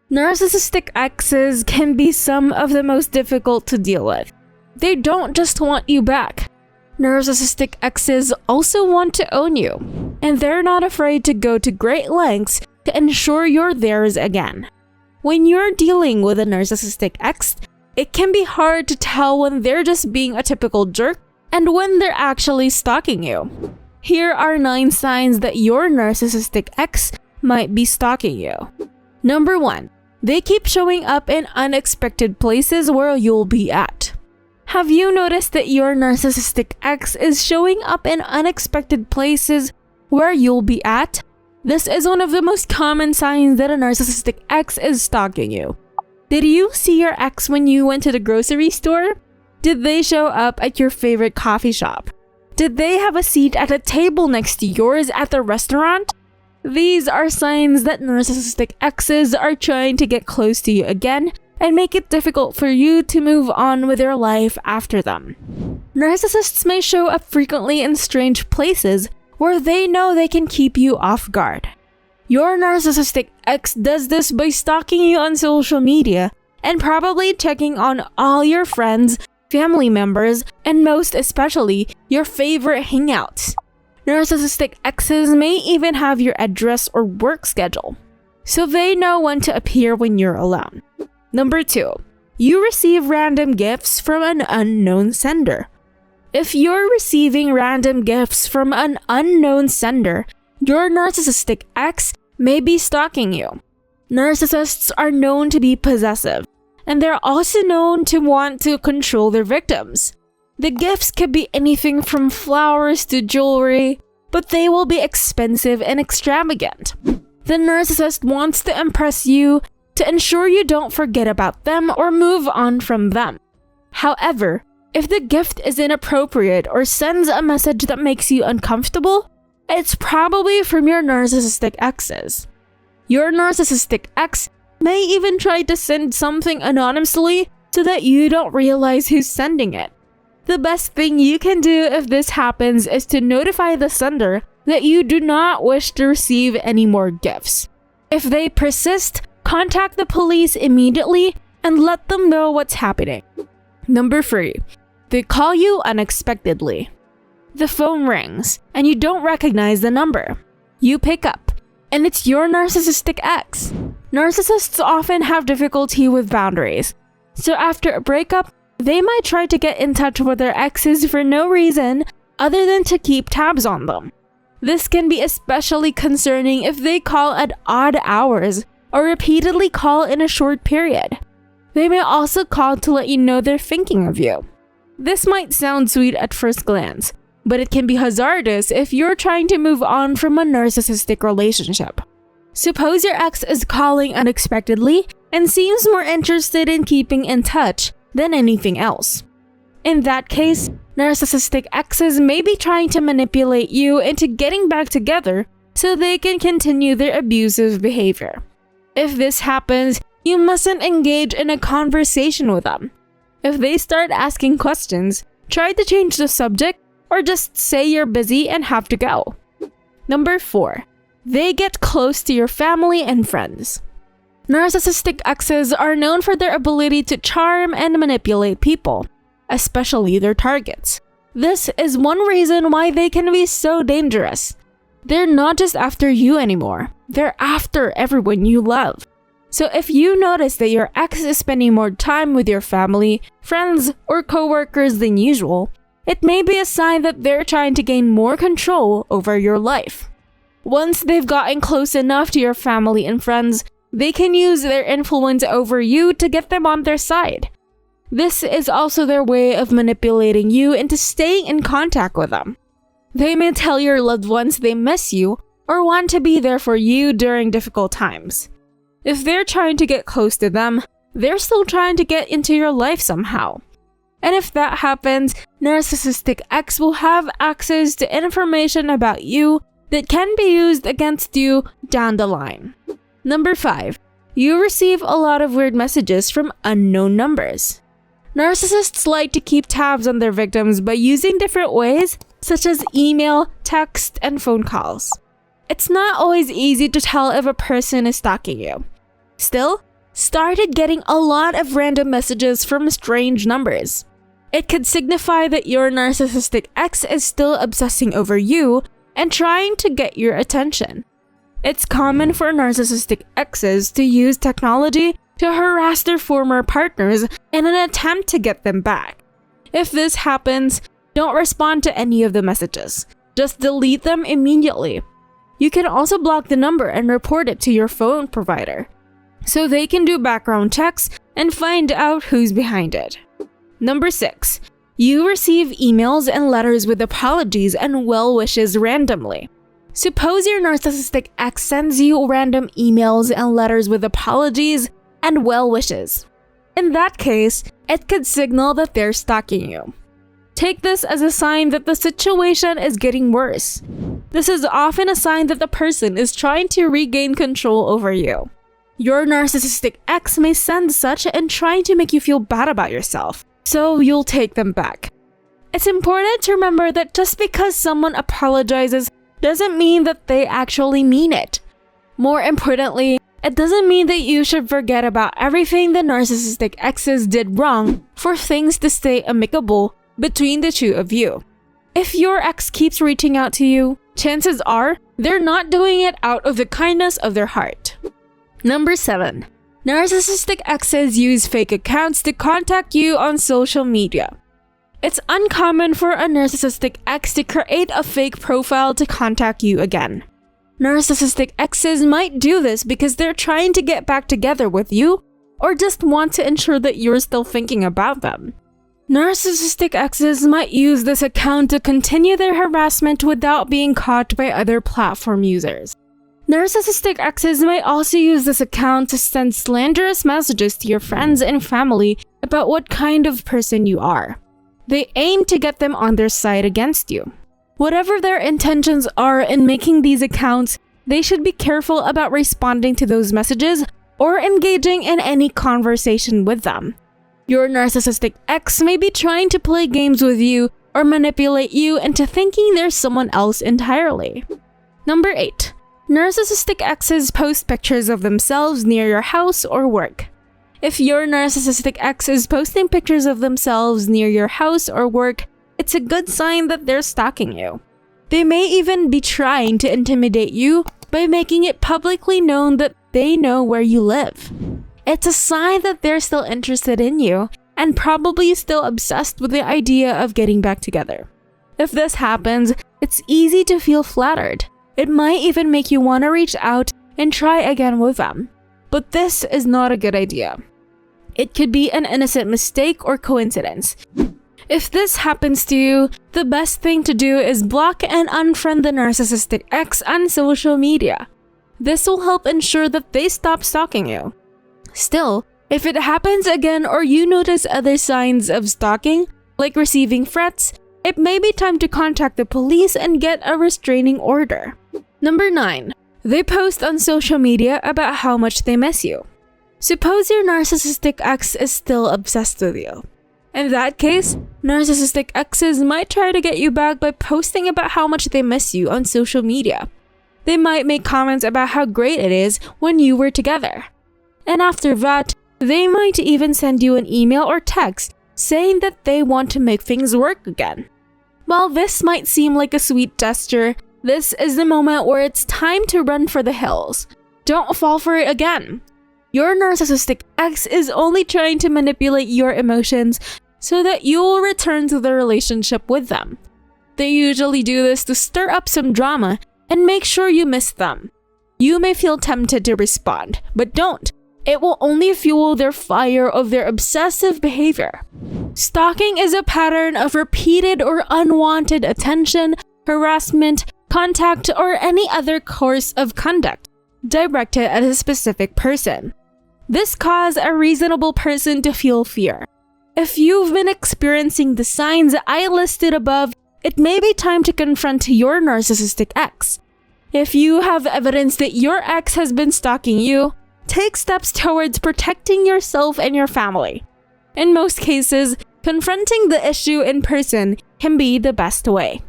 Narcissistic exes can be some of the most difficult to deal with. They don't just want you back. Narcissistic exes also want to own you, and they're not afraid to go to great lengths to ensure you're theirs again. When you're dealing with a narcissistic ex, it can be hard to tell when they're just being a typical jerk and when they're actually stalking you. Here are 9 signs that your narcissistic ex might be stalking you. Number 1. They keep showing up in unexpected places where you'll be at. Have you noticed that your narcissistic ex is showing up in unexpected places where you'll be at? This is one of the most common signs that a narcissistic ex is stalking you. Did you see your ex when you went to the grocery store? Did they show up at your favorite coffee shop? Did they have a seat at a table next to yours at the restaurant? These are signs that narcissistic exes are trying to get close to you again and make it difficult for you to move on with your life after them. Narcissists may show up frequently in strange places where they know they can keep you off guard. Your narcissistic ex does this by stalking you on social media and probably checking on all your friends, family members, and most especially, your favorite hangouts. Narcissistic exes may even have your address or work schedule, so they know when to appear when you're alone. Number 2. You receive random gifts from an unknown sender. If you're receiving random gifts from an unknown sender, your narcissistic ex may be stalking you. Narcissists are known to be possessive, and they're also known to want to control their victims. The gifts could be anything from flowers to jewelry, but they will be expensive and extravagant. The narcissist wants to impress you to ensure you don't forget about them or move on from them. However, if the gift is inappropriate or sends a message that makes you uncomfortable, it's probably from your narcissistic exes. Your narcissistic ex may even try to send something anonymously so that you don't realize who's sending it. The best thing you can do if this happens is to notify the sender that you do not wish to receive any more gifts. If they persist, contact the police immediately and let them know what's happening. Number 3. They call you unexpectedly. The phone rings and you don't recognize the number. You pick up, and it's your narcissistic ex. Narcissists often have difficulty with boundaries, so after a breakup, they might try to get in touch with their exes for no reason other than to keep tabs on them. This can be especially concerning if they call at odd hours or repeatedly call in a short period. They may also call to let you know they're thinking of you. This might sound sweet at first glance, but it can be hazardous if you're trying to move on from a narcissistic relationship. Suppose your ex is calling unexpectedly and seems more interested in keeping in touch than anything else. In that case, narcissistic exes may be trying to manipulate you into getting back together so they can continue their abusive behavior. If this happens, you mustn't engage in a conversation with them. If they start asking questions, try to change the subject or just say you're busy and have to go. Number 4. They get close to your family and friends. Narcissistic exes are known for their ability to charm and manipulate people, especially their targets. This is one reason why they can be so dangerous. They're not just after you anymore, they're after everyone you love. So if you notice that your ex is spending more time with your family, friends, or coworkers than usual, it may be a sign that they're trying to gain more control over your life. Once they've gotten close enough to your family and friends, they can use their influence over you to get them on their side. This is also their way of manipulating you into staying in contact with them. They may tell your loved ones they miss you or want to be there for you during difficult times. If they're trying to get close to them, they're still trying to get into your life somehow. And if that happens, narcissistic ex will have access to information about you that can be used against you down the line. Number 5. You receive a lot of weird messages from unknown numbers. Narcissists like to keep tabs on their victims by using different ways, such as email, text, and phone calls. It's not always easy to tell if a person is stalking you. Still, started getting a lot of random messages from strange numbers. It could signify that your narcissistic ex is still obsessing over you and trying to get your attention. It's common for narcissistic exes to use technology to harass their former partners in an attempt to get them back. If this happens, don't respond to any of the messages. Just delete them immediately. You can also block the number and report it to your phone provider, so they can do background checks and find out who's behind it. Number 6. You receive emails and letters with apologies and well wishes randomly. Suppose your narcissistic ex sends you random emails and letters with apologies and well wishes. In that case, it could signal that they're stalking you. Take this as a sign that the situation is getting worse. This is often a sign that the person is trying to regain control over you. Your narcissistic ex may send such and trying to make you feel bad about yourself, so you'll take them back. It's important to remember that just because someone apologizes doesn't mean that they actually mean it. More importantly, it doesn't mean that you should forget about everything the narcissistic exes did wrong for things to stay amicable between the two of you. If your ex keeps reaching out to you, chances are they're not doing it out of the kindness of their heart. Number 7. Narcissistic exes use fake accounts to contact you on social media. It's uncommon for a narcissistic ex to create a fake profile to contact you again. Narcissistic exes might do this because they're trying to get back together with you or just want to ensure that you're still thinking about them. Narcissistic exes might use this account to continue their harassment without being caught by other platform users. Narcissistic exes might also use this account to send slanderous messages to your friends and family about what kind of person you are. They aim to get them on their side against you. Whatever their intentions are in making these accounts, they should be careful about responding to those messages or engaging in any conversation with them. Your narcissistic ex may be trying to play games with you or manipulate you into thinking they're someone else entirely. Number 8. Narcissistic exes post pictures of themselves near your house or work. If your narcissistic ex is posting pictures of themselves near your house or work, it's a good sign that they're stalking you. They may even be trying to intimidate you by making it publicly known that they know where you live. It's a sign that they're still interested in you and probably still obsessed with the idea of getting back together. If this happens, it's easy to feel flattered. It might even make you want to reach out and try again with them. But this is not a good idea. It could be an innocent mistake or coincidence. If this happens to you, the best thing to do is block and unfriend the narcissistic ex on social media. This will help ensure that they stop stalking you. Still, if it happens again or you notice other signs of stalking, like receiving threats, it may be time to contact the police and get a restraining order. Number 9. They post on social media about how much they miss you. Suppose your narcissistic ex is still obsessed with you. In that case, narcissistic exes might try to get you back by posting about how much they miss you on social media. They might make comments about how great it is when you were together. And after that, they might even send you an email or text saying that they want to make things work again. While this might seem like a sweet gesture, this is the moment where it's time to run for the hills. Don't fall for it again. Your narcissistic ex is only trying to manipulate your emotions so that you will return to the relationship with them. They usually do this to stir up some drama and make sure you miss them. You may feel tempted to respond, but don't. It will only fuel their fire of their obsessive behavior. Stalking is a pattern of repeated or unwanted attention, harassment, contact, or any other course of conduct directed at a specific person. This causes a reasonable person to feel fear. If you've been experiencing the signs I listed above, it may be time to confront your narcissistic ex. If you have evidence that your ex has been stalking you, take steps towards protecting yourself and your family. In most cases, confronting the issue in person can be the best way.